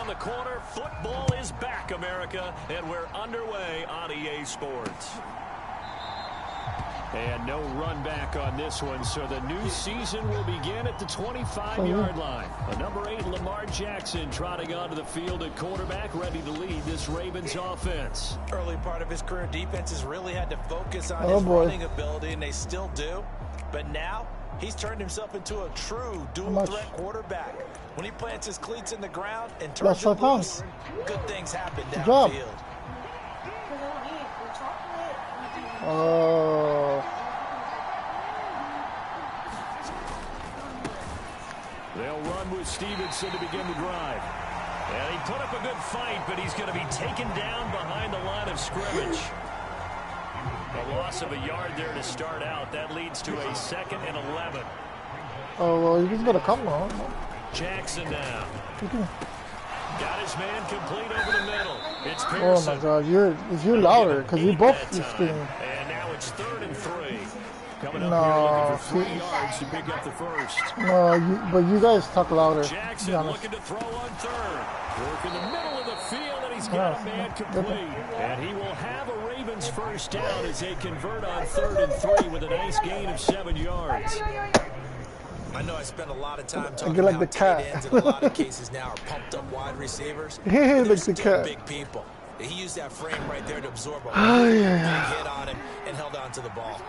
around the corner. Football is back, America, and we're underway on EA Sports. And no run back on this one, so the new season will begin at the 25-yard line. Number 8, Lamar Jackson, trotting onto the field at quarterback, ready to lead this Ravens offense. Early part of his career, defenses really had to focus on his running ability, and they still do. But now, he's turned himself into a true dual-threat quarterback. When he plants his cleats in the ground and turns it loose, good things happen downfield. Oh. They'll run with Stevenson to begin the drive. And he put up a good fight, but he's going to be taken down behind the line of scrimmage. A loss of a yard there to start out. That leads to a 2nd and 11. Oh, well, he's going to come now. Jackson now. Got his man complete over the middle. It's Oh Pearson. my God, you're louder because you both screaming. And now it's 3rd and 3. Coming up here looking for 3 yards to pick up the first. No, but you guys talk louder. Jackson looking to throw on 3rd. Work in the middle of the field, and he's got a man complete. And he will have a Ravens first down as they convert on 3rd and 3 with a nice gain of 7 yards. I know I spent a lot of time talking about the cat. tight ends in a lot of cases now are pumped up wide receivers. Hey, They're like the still cat. big people. He used that frame right there to absorb a big hit on him and held on to the ball.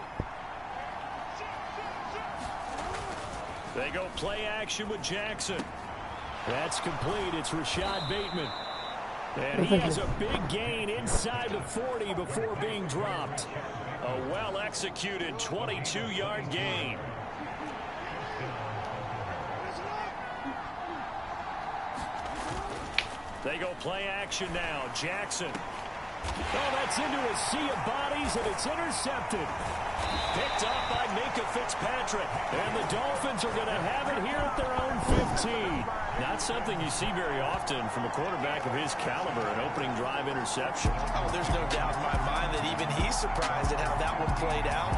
They go play action with Jackson. That's complete. It's Rashad Bateman. And he has a big gain inside the 40 before being dropped. A well-executed 22-yard gain. They go play action now. Jackson. Oh, that's into a sea of bodies, and it's intercepted. Picked up by Minka Fitzpatrick. And the Dolphins are going to have it here at their own 15. Not something you see very often from a quarterback of his caliber, an opening drive interception. Oh, there's no doubt in my mind that even he's surprised at how that one played out.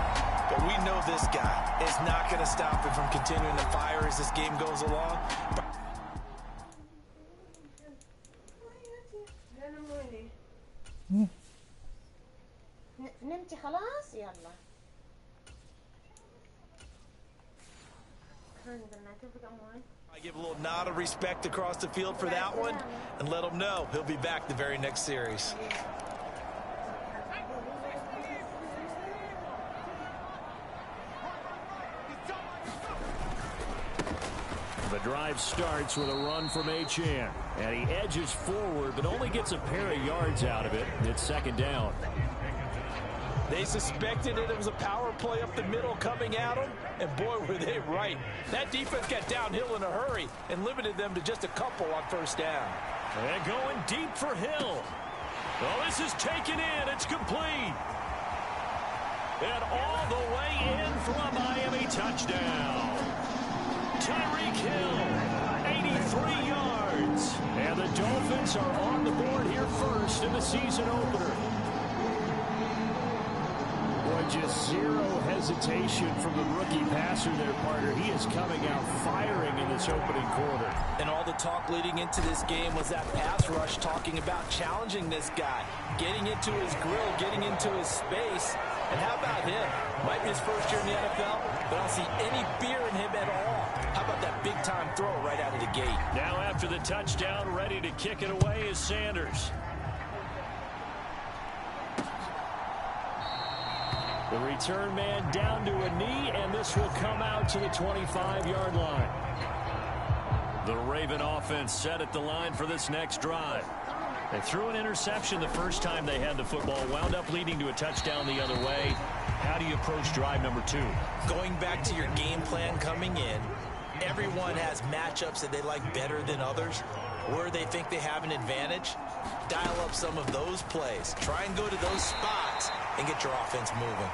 But we know this guy is not going to stop him from continuing to fire as this game goes along. نمتي خلاص يلا I give a little nod of respect across the field for that one and let him know he'll be back the very next series. The drive starts with a run from Achane. And he edges forward, but only gets a pair of yards out of it. It's 2nd down. They suspected it was a power play up the middle coming at them, and boy, were they right. That defense got downhill in a hurry and limited them to just a couple on 1st down. And going deep for Hill. Well, this is taken in. It's complete. And all the way in for a Miami touchdown. Tyreek Hill, 83 yards. And the Dolphins are on the board here first in the season opener. Boy, just zero hesitation from the rookie passer there, partner. He is coming out firing in this opening quarter. And all the talk leading into this game was that pass rush talking about challenging this guy, getting into his grill, getting into his space. And how about him? Might be his first year in the NFL, but I don't see any fear in him at all. How about that big-time throw right out of the gate? Now after the touchdown, ready to kick it away is Sanders. The return man down to a knee, and this will come out to the 25-yard line. The Raven offense set at the line for this next drive. They threw an interception the first time they had the football, wound up leading to a touchdown the other way. How do you approach drive number 2? Going back to your game plan coming in, everyone has matchups that they like better than others, where they think they have an advantage. Dial up some of those plays. Try and go to those spots and get your offense moving.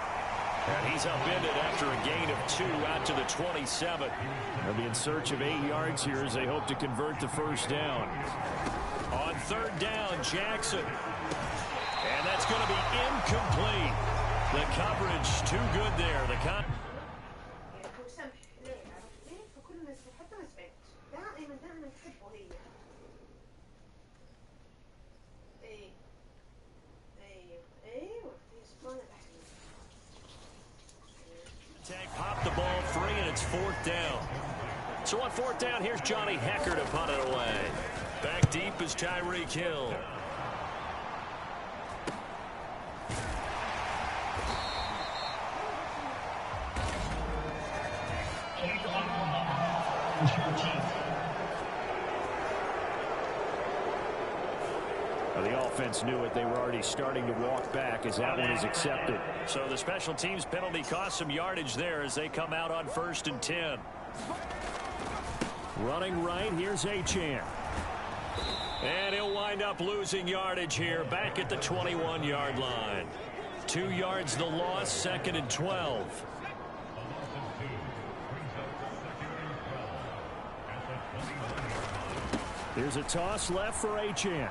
And he's upended after a gain of 2 out to the 27. They'll be in search of 8 yards here as they hope to convert the first down. On 3rd down, Jackson. And that's going to be incomplete. The coverage too good there. 4th down. So on 4th down, here's Johnny Hecker to punt it away. Back deep is Tyreek Hill. The offense knew it. They were already starting to walk back as that one is accepted. So the special teams penalty cost some yardage there as they come out on 1st and 10. Running right, here's Achane. And he'll wind up losing yardage here back at the 21-yard line. 2 yards the loss, 2nd and 12. Here's a toss left for Achane.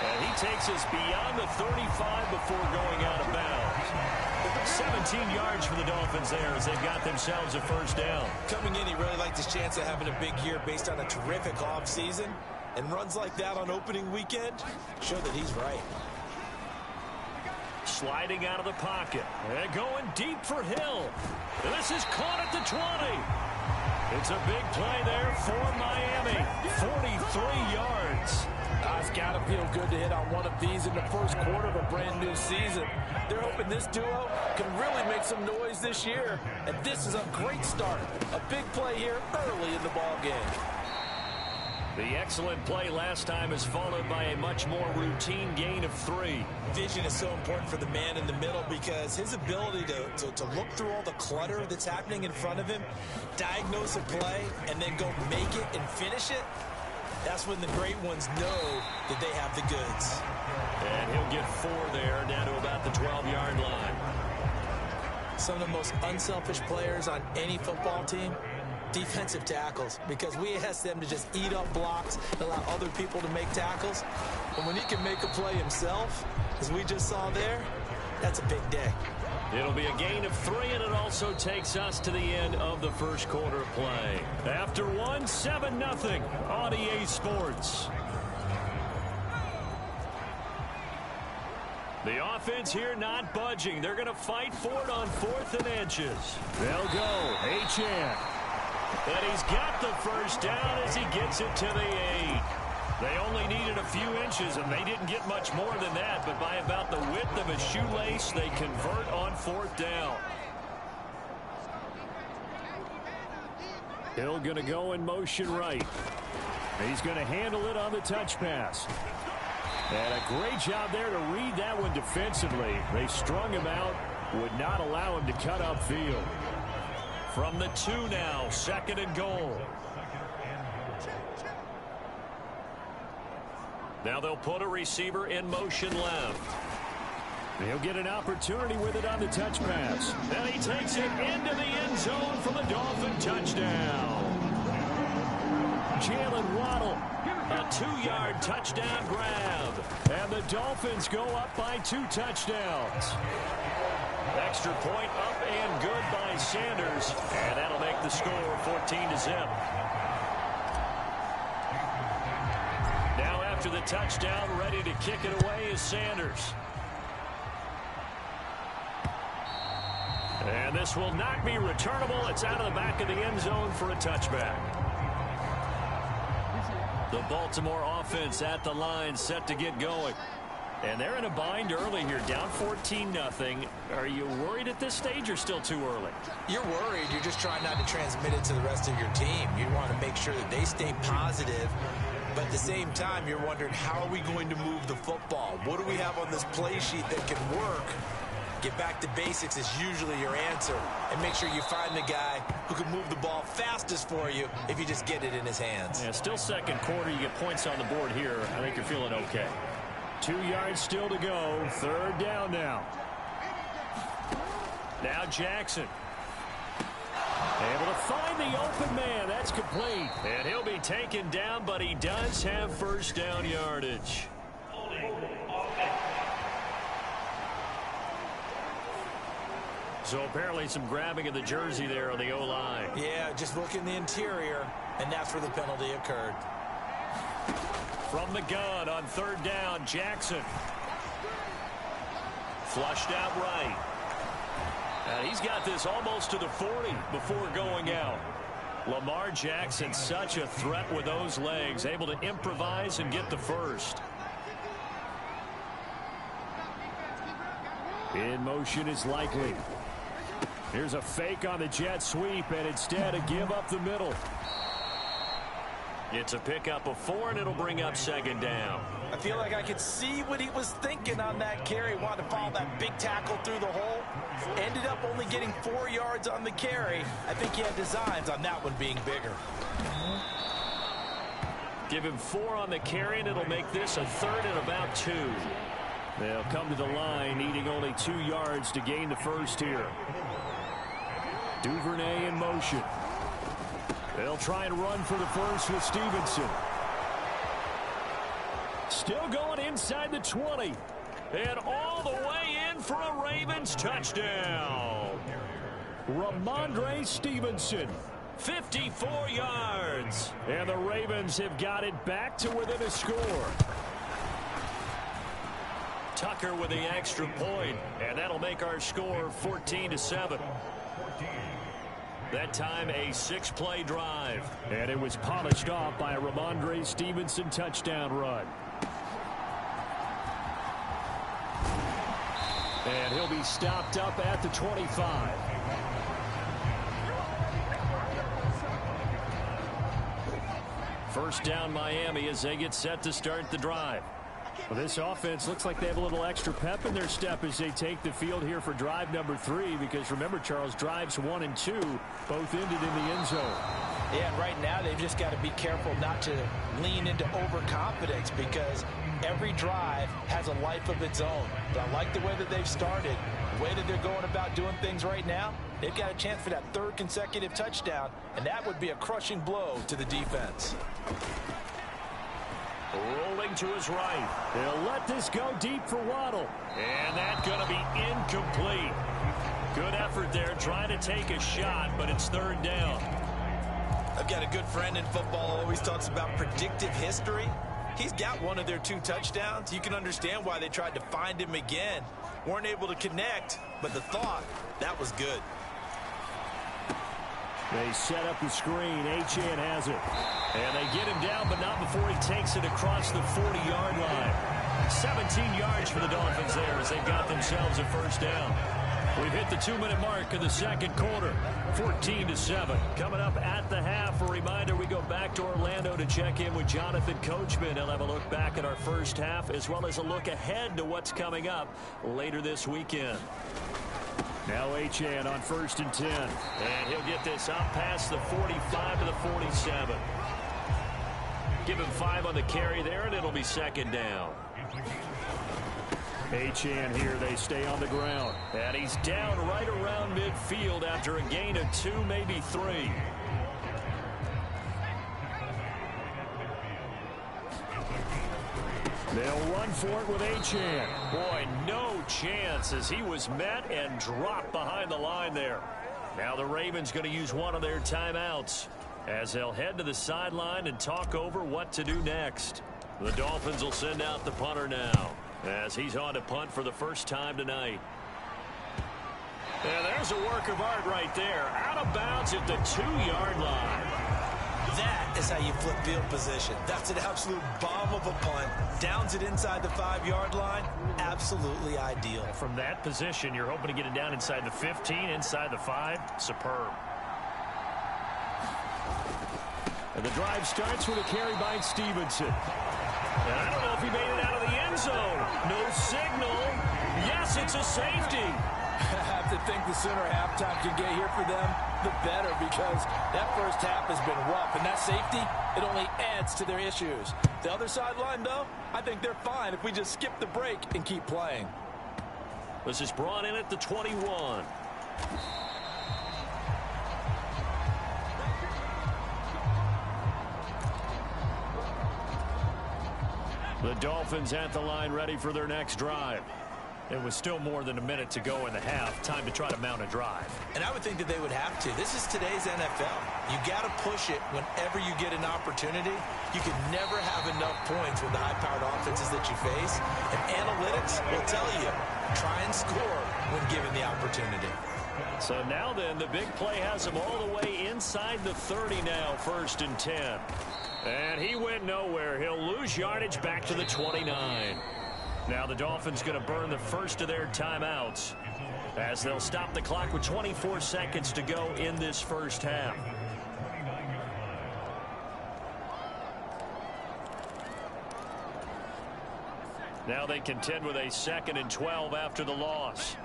And he takes us beyond the 35 before going out of bounds. 17 yards for the Dolphins there as they've got themselves a 1st down. Coming in, he really liked his chance of having a big year based on a terrific offseason. And runs like that on opening weekend show that he's right. Sliding out of the pocket. And going deep for Hill. And this is caught at the 20. It's a big play there for Miami. 43 yards. It's got to feel good to hit on one of these in the first quarter of a brand new season. They're hoping this duo can really make some noise this year. And this is a great start. A big play here early in the ball game. The excellent play last time is followed by a much more routine gain of 3. Vision is so important for the man in the middle because his ability to look through all the clutter that's happening in front of him, diagnose a play, and then go make it and finish it, that's when the great ones know that they have the goods. And he'll get 4 there, down to about the 12-yard line. Some of the most unselfish players on any football team, defensive tackles, because we ask them to just eat up blocks and allow other people to make tackles. But when he can make a play himself, as we just saw there, that's a big day. It'll be a gain of 3, and it also takes us to the end of the first quarter of play. After 1, 7-0 on EA Sports. The offense here not budging. They're going to fight for it on 4th and inches. They'll go. Achane. And he's got the 1st down as he gets it to the 8. They only needed a few inches, and they didn't get much more than that, but by about the width of a shoelace, they convert on 4th down. Hill going to go in motion right. He's going to handle it on the touch pass. And a great job there to read that one defensively. They strung him out, would not allow him to cut upfield. From the 2 now, 2nd and goal. Now they'll put a receiver in motion left. He'll get an opportunity with it on the touch pass. And he takes it into the end zone for the Dolphin touchdown. Jalen Waddle. A 2-yard touchdown grab. And the Dolphins go up by 2 touchdowns. Extra point up and good by Sanders. And that'll make the score 14-0. Now after the touchdown, ready to kick it away is Sanders. And this will not be returnable. It's out of the back of the end zone for a touchback. The Baltimore offense at the line set to get going. And they're in a bind early here, down 14-0. Are you worried at this stage or still too early? You're worried. You're just trying not to transmit it to the rest of your team. You want to make sure that they stay positive. But at the same time, you're wondering, how are we going to move the football? What do we have on this play sheet that can work? Get back to basics is usually your answer. And make sure you find the guy who can move the ball fastest for you if you just get it in his hands. Yeah, still second quarter. You get points on the board here. I think you're feeling okay. 2 yards still to go. 3rd down now. Now Jackson. Able to find the open man. That's complete. And he'll be taken down, but he does have 1st down yardage. So apparently some grabbing of the jersey there on the O-line. Yeah, just look in the interior, and that's where the penalty occurred. From the gun on 3rd down, Jackson. Flushed out right. And he's got this almost to the 40 before going out. Lamar Jackson, such a threat with those legs, able to improvise and get the first. In motion is likely. Here's a fake on the jet sweep, and instead a give up the middle. It's a pickup of 4, and it'll bring up second down. I feel like I could see what he was thinking on that carry. Wanted to follow that big tackle through the hole. Ended up only getting 4 yards on the carry. I think he had designs on that one being bigger. Give him 4 on the carry, and it'll make this a third and about 2. They'll come to the line, needing only 2 yards to gain the first here. Duvernay in motion. They'll try and run for the first with Stevenson. Still going inside the 20. And all the way in for a Ravens touchdown. Ramondre Stevenson. 54 yards. And the Ravens have got it back to within a score. Tucker with the extra point, and that'll make our score 14-7. That time a 6-play drive. And it was polished off by a Ramondre Stevenson touchdown run. And he'll be stopped up at the 25. First down Miami as they get set to start the drive. Well, this offense looks like they have a little extra pep in their step as they take the field here for drive number 3, because remember, Charles, drives 1 and 2 both ended in the end zone. Yeah, and right now they've just got to be careful not to lean into overconfidence, because every drive has a life of its own. But I like the way that they've started, the way that they're going about doing things right now. They've got a chance for that 3rd consecutive touchdown, and that would be a crushing blow to the defense. Rolling to his right. They'll let this go deep for Waddle. And that's going to be incomplete. Good effort there trying to take a shot, but it's 3rd down. I've got a good friend in football, always talks about predictive history. He's got one of their 2 touchdowns. You can understand why they tried to find him again. Weren't able to connect, but the thought, that was good. They set up the screen. Achane has it. And they get him down, but not before he takes it across the 40-yard line. 17 yards for the Dolphins there as they've got themselves a first down. We've hit the 2-minute mark of the second quarter. 14-7. Coming up at the half, a reminder, we go back to Orlando to check in with Jonathan Coachman. He'll have a look back at our first half, as well as a look ahead to what's coming up later this weekend. Now Achane on 1st and 10. And he'll get this out past the 45 to the 47. Give him 5 on the carry there, and it'll be second down. Achane here, they stay on the ground. And he's down right around midfield after a gain of 2, maybe 3. They'll run for it with Achane. Boy, no chance as he was met and dropped behind the line there. Now the Ravens going to use one of their timeouts as they'll head to the sideline and talk over what to do next. The Dolphins will send out the punter now as he's on to punt for the first time tonight. And there's a work of art right there. Out of bounds at the 2-yard line. That is how you flip field position. That's an absolute bomb of a punt. Downs it inside the 5-yard line. Absolutely ideal. From that position, you're hoping to get it down inside the 15, inside the 5. Superb. And the drive starts with a carry by Stevenson. And I don't know if he made it out of the end zone. No signal. Yes, it's a safety. I have to think the sooner halftime can get here for them, the better, because that first half has been rough. And that safety, it only adds to their issues. The other sideline, though, I think they're fine if we just skip the break and keep playing. This is brought in at the 21. The Dolphins at the line ready for their next drive. It was still more than a minute to go in the half. Time to try to mount a drive. And I would think that they would have to. This is today's NFL. You got to push it whenever you get an opportunity. You can never have enough points with the high-powered offenses that you face. And analytics will tell you, try and score when given the opportunity. So now then, the big play has him all the way inside the 30 now, 1st and 10. And he went nowhere. He'll lose yardage back to the 29. Now the Dolphins going to burn the first of their timeouts as they'll stop the clock with 24 seconds to go in this first half. Now they contend with a 2nd and 12 after the loss.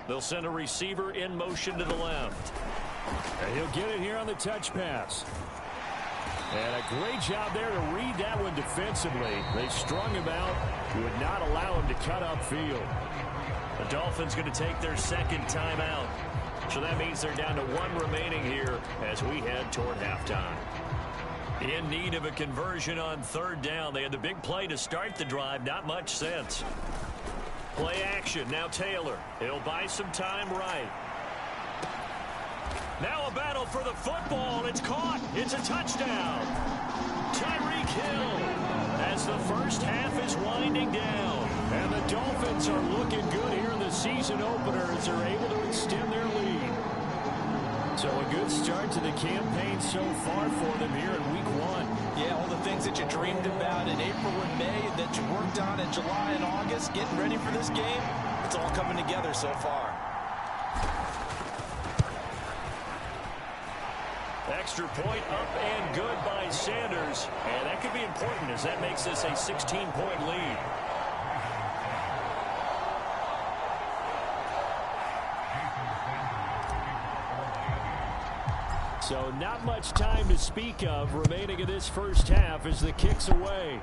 They'll send a receiver in motion to the left. And he'll get it here on the touch pass. And a great job there to read that one defensively. They strung him out, would not allow him to cut upfield. The Dolphins going to take their 2nd timeout. So that means they're down to 1 remaining here as we head toward halftime. In need of a conversion on 3rd down. They had the big play to start the drive. Not much sense. Play action. Now Taylor. He'll buy some time right. Now a battle for the football. It's caught. It's a touchdown. Tyreek Hill as the first half is winding down. And the Dolphins are looking good here in the season opener as they're able to extend their lead. So a good start to the campaign so far for them here in week 1. Yeah, all the things that you dreamed about in April and May that you worked on in July and August, getting ready for this game, it's all coming together so far. Extra point up and good by Sanders. And that could be important as that makes this a 16-point lead. So not much time to speak of remaining in this first half as the kick's away.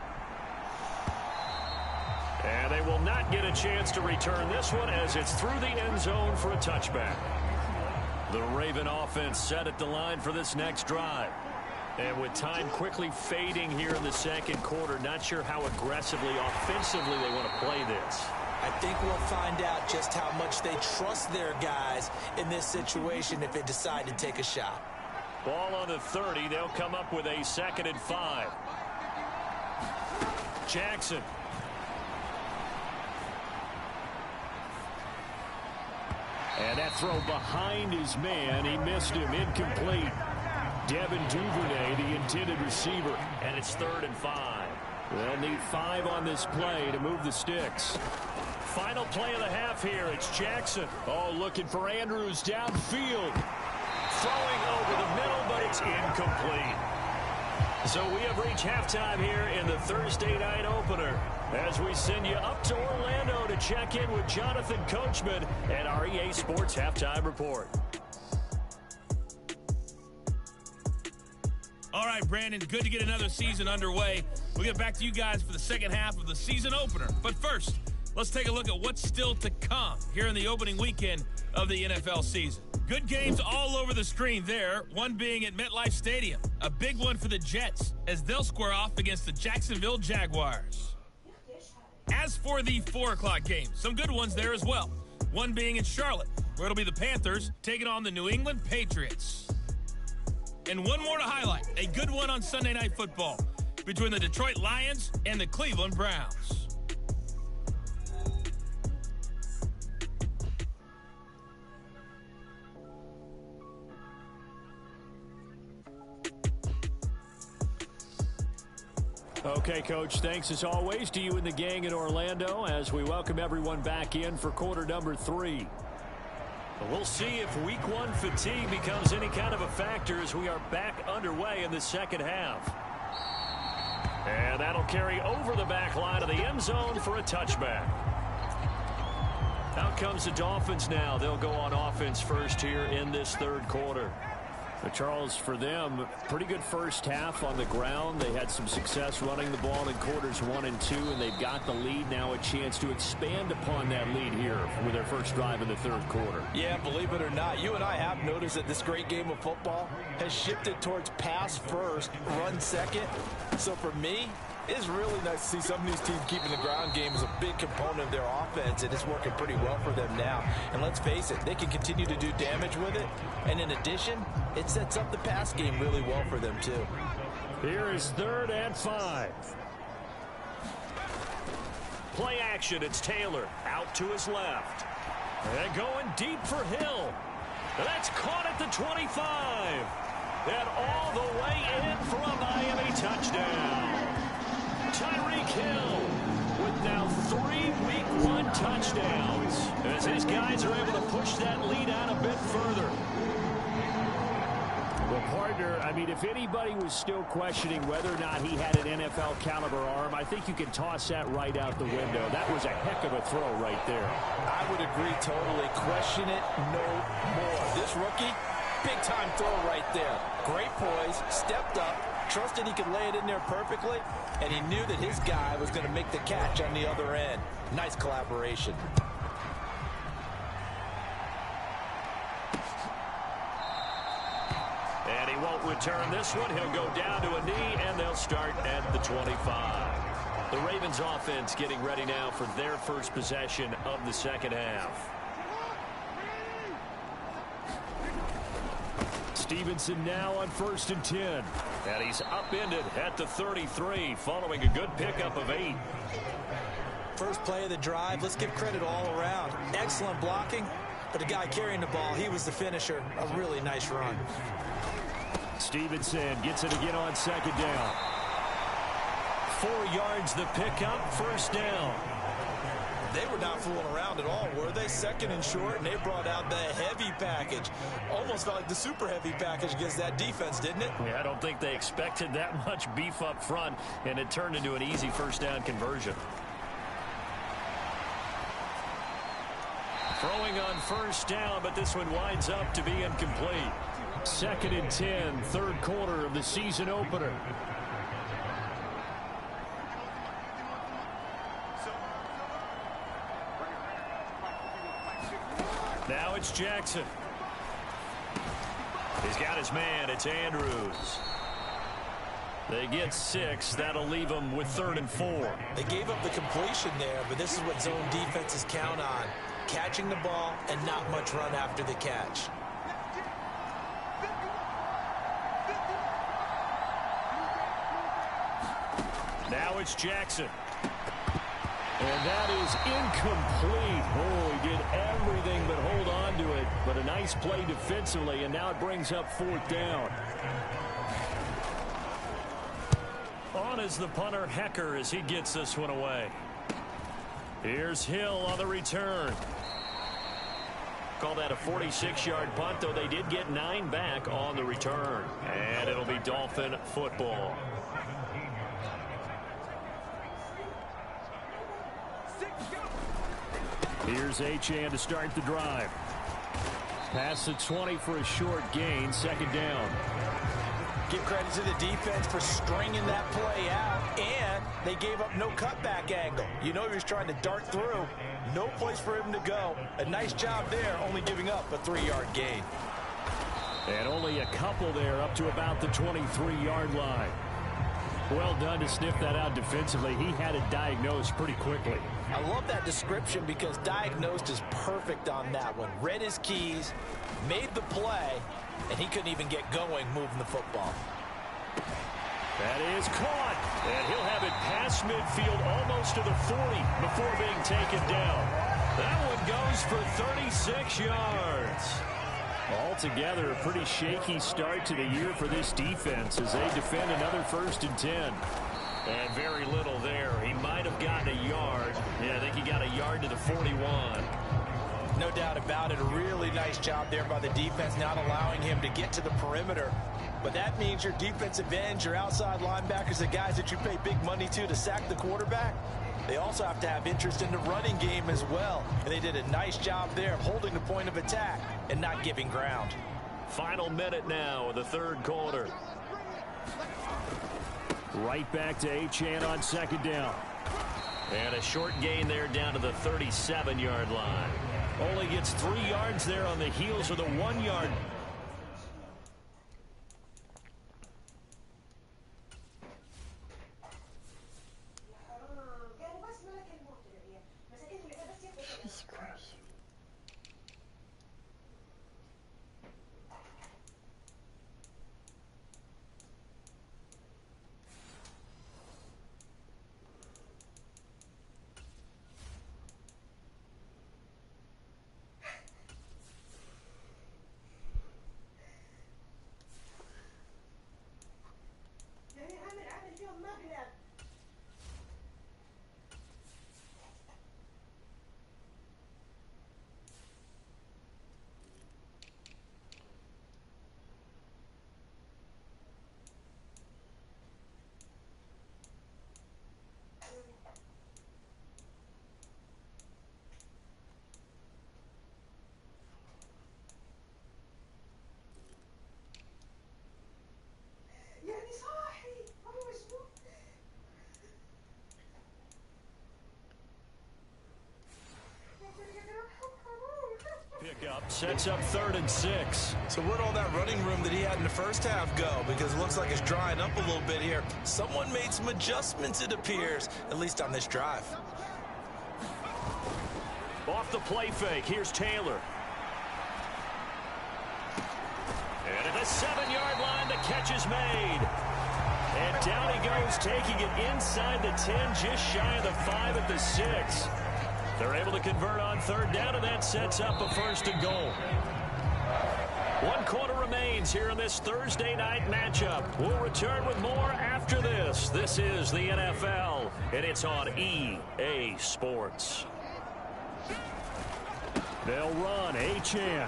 And they will not get a chance to return this one as it's through the end zone for a touchback. The Raven offense set at the line for this next drive. And with time quickly fading here in the 2nd quarter, not sure how aggressively, offensively they want to play this. I think we'll find out just how much they trust their guys in this situation if they decide to take a shot. Ball on the 30. They'll come up with a 2nd and 5. Jackson. And that throw behind his man. He missed him. Incomplete. Devin Duvernay, the intended receiver. And it's 3rd and 5. They'll need 5 on this play to move the sticks. Final play of the half here. It's Jackson. Oh, looking for Andrews downfield. Throwing over the middle, but it's incomplete. So we have reached halftime here in the Thursday night opener as we send you up to Orlando to check in with Jonathan Coachman at our EA Sports Halftime Report. All right, Brandon, good to get another season underway. We'll get back to you guys for the 2nd half of the season opener. But first, let's take a look at what's still to come here in the opening weekend of the NFL season. Good games all over the screen there, one being at MetLife Stadium. A big one for the Jets as they'll square off against the Jacksonville Jaguars. As for the 4 o'clock game, some good ones there as well. One being in Charlotte, where it'll be the Panthers taking on the New England Patriots. And one more to highlight, a good one on Sunday Night Football between the Detroit Lions and the Cleveland Browns. Okay, Coach, thanks as always to you and the gang in Orlando as we welcome everyone back in for quarter number 3. We'll see if week 1 fatigue becomes any kind of a factor as we are back underway in the 2nd half. And that'll carry over the back line of the end zone for a touchback. Out comes the Dolphins now. They'll go on offense first here in this 3rd quarter. But Charles, for them, pretty good first half on the ground. They had some success running the ball in quarters 1 and 2, and they've got the lead now, a chance to expand upon that lead here with their first drive in the 3rd quarter. Yeah, believe it or not, you and I have noticed that this great game of football has shifted towards pass first, run second. So for me, it's really nice to see some of these teams keeping the ground game as a big component of their offense, and it's working pretty well for them now. And let's face it, they can continue to do damage with it. And in addition, it sets up the pass game really well for them too. Here is 3rd and 5. Play action. It's Taylor out to his left. And going deep for Hill. That's caught at the 25. And all the way in for a Miami touchdown. Tyreek Hill with now 3 Week 1 touchdowns as his guys are able to push that lead out a bit further. Well, partner, I mean, if anybody was still questioning whether or not he had an NFL caliber arm, I think you can toss that right out the window. That was a heck of a throw right there. I would agree totally. Question it no more. This rookie, big-time throw right there. Great poise, stepped up, trusted he could lay it in there perfectly, and he knew that his guy was going to make the catch on the other end. Nice collaboration. And he won't return this one. He'll go down to a knee, and they'll start at the 25. The Ravens offense getting ready now for their first possession of the second half. Stevenson now on 1st and 10. And he's upended at the 33 following a good pickup of 8. First play of the drive, let's give credit all around. Excellent blocking, but the guy carrying the ball, he was the finisher. A really nice run. Stevenson gets it again on 2nd down. 4 yards the pickup, 1st down. They were not fooling around at all, were they? 2nd and short, and they brought out the heavy package. Almost felt like the super heavy package against that defense, didn't it? Yeah, I don't think they expected that much beef up front, and it turned into an easy 1st down conversion. Throwing on 1st down, but this one winds up to be incomplete. 2nd and 10, 3rd quarter of the season opener. Now it's Jackson. He's got his man. It's Andrews. They get 6. That'll leave them with 3rd and 4. They gave up the completion there, but this is what zone defenses count on. Catching the ball and not much run after the catch. Now it's Jackson. And that is incomplete. Oh, he did everything but hold on to it. But a nice play defensively, and now it brings up 4th down. On is the punter, Hecker, as he gets this one away. Here's Hill on the return. Call that a 46-yard punt, though they did get 9 back on the return. And it'll be Dolphin football. Here's Achane to start the drive. Past the 20 for a short gain, 2nd down. Give credit to the defense for stringing that play out, and they gave up no cutback angle. You know he was trying to dart through. No place for him to go. A nice job there, only giving up a 3-yard gain. And only a couple there up to about the 23-yard line. Well done to sniff that out defensively. He had it diagnosed pretty quickly. I love that description because diagnosed is perfect on that one. Read his keys, made the play, and he couldn't even get going moving the football. That is caught, and he'll have it past midfield almost to the 40 before being taken down. That one goes for 36 yards. Altogether, a pretty shaky start to the year for this defense as they defend another 1st and 10. And very little there. He might have gotten a yard. Yeah, I think he got a yard to the 41. No doubt about it. A really nice job there by the defense, not allowing him to get to the perimeter. But that means your defensive ends, your outside linebackers, the guys that you pay big money to sack the quarterback, they also have to have interest in the running game as well. And they did a nice job there of holding the point of attack and not giving ground. Final minute now of the 3rd quarter. Right back to Achane on 2nd down. And a short gain there down to the 37-yard line. Only gets 3 yards there on the heels of the 1-yard. Jesus Christ. sets up 3rd and 6. So where'd all that running room that he had in the first half go? Because it looks like it's drying up a little bit here. Someone made some adjustments, it appears, at least on this drive. Off the play fake, here's Taylor. And at the 7-yard line, the catch is made. And down he goes, taking it inside the 10, just shy of the 5 at the 6. They're able to convert on 3rd down, and that sets up a 1st and goal. 1 quarter remains here in this Thursday night matchup. We'll return with more after this. This is the NFL, and it's on EA Sports. They'll run, Achane.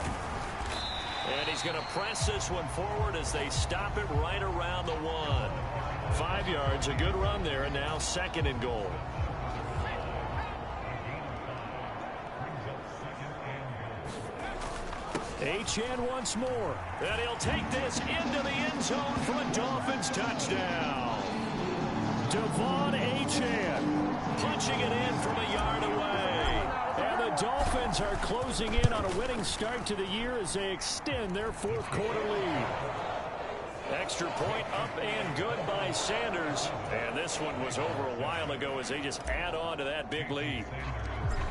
And he's going to press this one forward as they stop it right around the 1. 5 yards, a good run there, and now 2nd and goal. Achane once more. And he'll take this into the end zone for a Dolphins touchdown. Devon Achane punching it in from a yard away. And the Dolphins are closing in on a winning start to the year as they extend their 4th quarter lead. Extra point up and good by Sanders. And this one was over a while ago as they just add on to that big lead.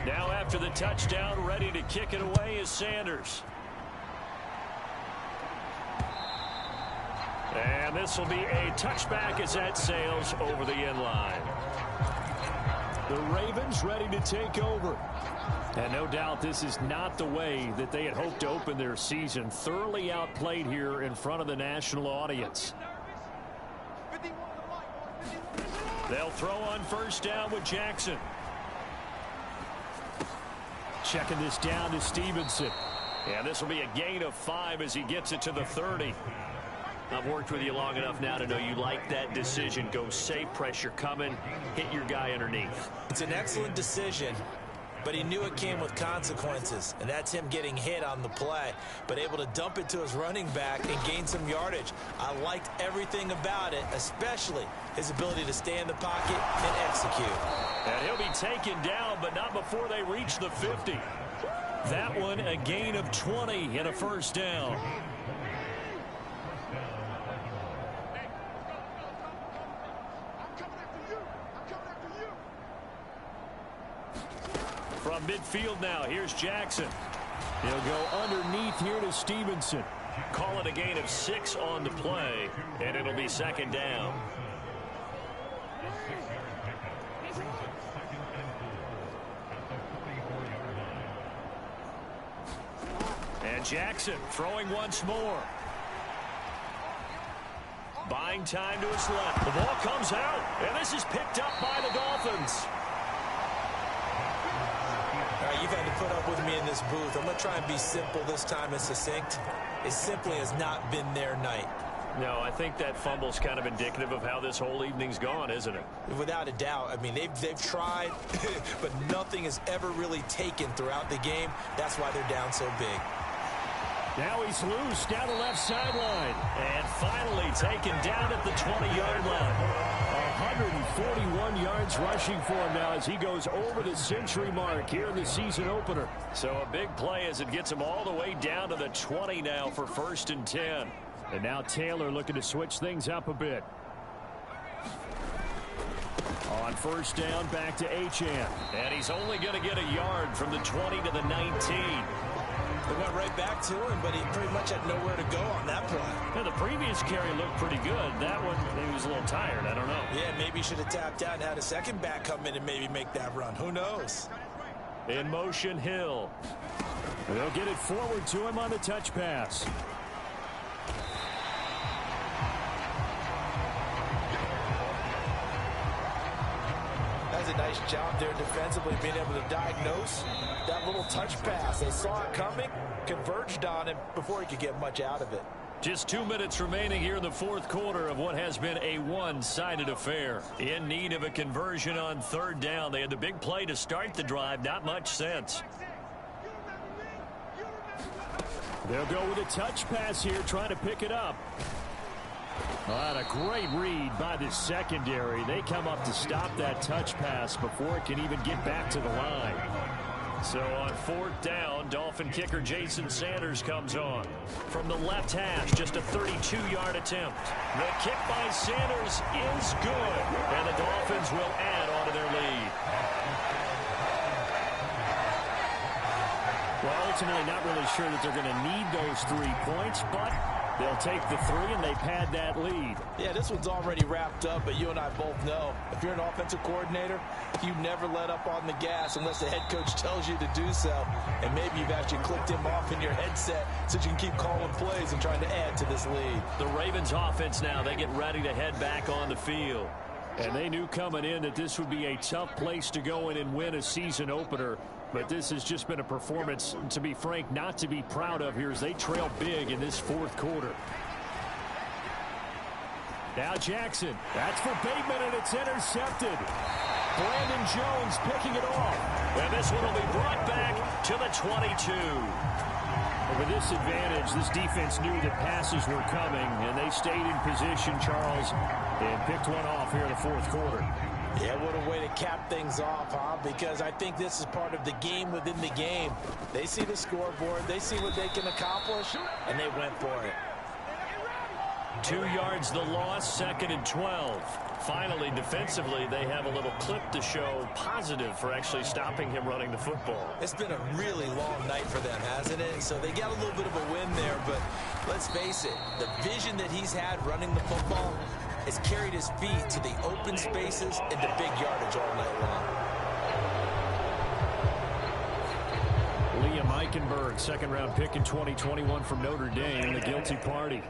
Now after the touchdown, ready to kick it away is Sanders. And this will be a touchback as that sails over the end line. The Ravens ready to take over. And no doubt this is not the way that they had hoped to open their season. Thoroughly outplayed here in front of the national audience. They'll throw on 1st down with Jackson. Checking this down to Stevenson. And this will be a gain of 5 as he gets it to the 30. I've worked with you long enough now to know you like that decision. Go safe, pressure coming, hit your guy underneath. It's an excellent decision, but he knew it came with consequences, and that's him getting hit on the play, but able to dump it to his running back and gain some yardage. I liked everything about it, especially his ability to stay in the pocket and execute. And he'll be taken down, but not before they reach the 50. That one a gain of 20 and a 1st down. From midfield now, here's Jackson. He'll go underneath here to Stevenson. Call it a gain of 6 on the play, and it'll be 2nd down. And Jackson throwing once more. Buying time to his left. The ball comes out, and this is picked up by the Dolphins. You've had to put up with me in this booth. I'm going to try and be simple this time and succinct. It simply has not been their night. No, I think that fumble's kind of indicative of how this whole evening's gone, isn't it? Without a doubt. I mean, they've tried, but nothing has ever really taken throughout the game. That's why they're down so big. Now he's loose down the left sideline. And finally taken down at the 20-yard line. 141 yards rushing for him now as he goes over the century mark here in the season opener. So a big play as it gets him all the way down to the 20 now for 1st and 10. And now Taylor looking to switch things up a bit. On 1st down, back to Achane. And he's only going to get a yard from the 20 to the 19. They went right back to him, but he pretty much had nowhere to go on that play. Yeah, the previous carry looked pretty good. That one, he was a little tired. I don't know. Yeah, maybe he should have tapped out and had a second back come in and maybe make that run. Who knows? In motion, Hill. They'll get it forward to him on the touch pass. That's a nice job there defensively, being able to diagnose that little touch pass. They saw it coming, converged on him before he could get much out of it. Just 2 minutes remaining here in the 4th quarter of what has been a one-sided affair. In need of a conversion on 3rd down. They had the big play to start the drive. Not much sense. They'll go with a touch pass here, trying to pick it up. And a great read by the secondary. They come up to stop that touch pass before it can even get back to the line. So on 4th down, Dolphin kicker Jason Sanders comes on. From the left hash, just a 32-yard attempt. The kick by Sanders is good, and the Dolphins will add on to their lead. Well, ultimately not really sure that they're going to need those 3 points, but they'll take the 3 and they pad that lead. Yeah, this one's already wrapped up, but you and I both know if you're an offensive coordinator, you never let up on the gas unless the head coach tells you to do so. And maybe you've actually clicked him off in your headset so you can keep calling plays and trying to add to this lead. The Ravens offense now, they get ready to head back on the field. And they knew coming in that this would be a tough place to go in and win a season opener. But this has just been a performance, to be frank, not to be proud of here as they trail big in this 4th quarter. Now Jackson. That's for Bateman, and it's intercepted. Brandon Jones picking it off. And this one will be brought back to the 22. With this advantage, this defense knew that passes were coming, and they stayed in position, Charles, and picked one off here in the 4th quarter. Yeah, what a way to cap things off, huh? Because I think this is part of the game within the game. They see the scoreboard, they see what they can accomplish, and they went for it. 2 yards the loss, 2nd and 12. Finally, defensively, they have a little clip to show positive for actually stopping him running the football. It's been a really long night for them, hasn't it? So they got a little bit of a win there, but let's face it, the vision that he's had running the football has carried his feet to the open spaces and the big yardage all night long. Liam Eichenberg, 2nd-round pick in 2021 from Notre Dame, the guilty party.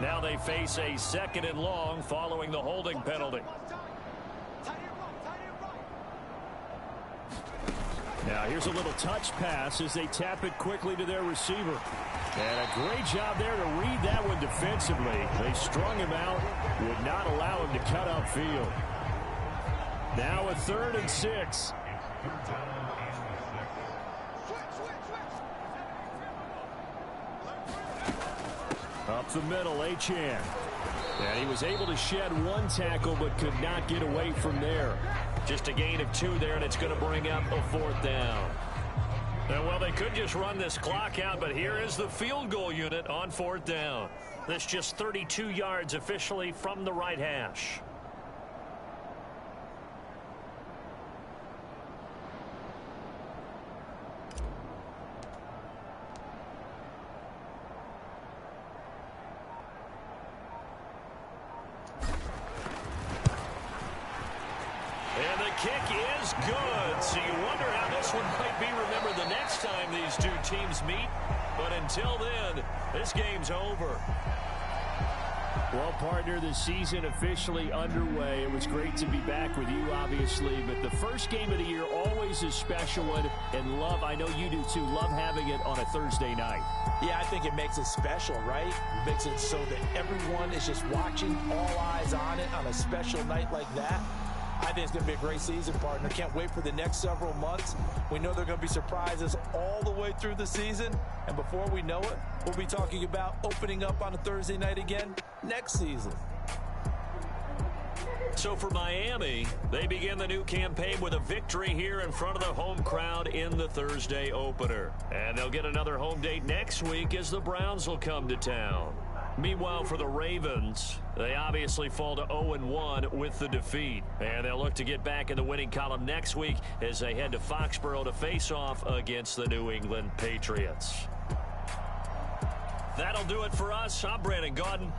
Now they face a 2nd and long following the holding penalty. Now here's a little touch pass as they tap it quickly to their receiver. And a great job there to read that one defensively. They strung him out, would not allow him to cut upfield. Now a 3rd and 6. Up the middle, Achane. And he was able to shed 1 tackle but could not get away from there. Just a gain of 2 there, and it's going to bring up a 4th down. And well, they could just run this clock out, but here is the field goal unit on 4th down. This just 32 yards officially from the right hash. And the kick is good. So you wonder how this one might be remembered the next time these 2 teams meet. But until then, this game's over. Well, partner, the season officially underway. It was great to be back with you, obviously. But the first game of the year always a special one. And love, I know you do too, love having it on a Thursday night. Yeah, I think it makes it special, right? It makes it so that everyone is just watching, all eyes on it on a special night like that. I think it's going to be a great season, partner. Can't wait for the next several months. We know there are going to be surprises all the way through the season. And before we know it, we'll be talking about opening up on a Thursday night again next season. So for Miami, they begin the new campaign with a victory here in front of the home crowd in the Thursday opener. And they'll get another home date next week as the Browns will come to town. Meanwhile, for the Ravens, they obviously fall to 0-1 with the defeat. And they'll look to get back in the winning column next week as they head to Foxborough to face off against the New England Patriots. That'll do it for us. I'm Brandon Gaudin.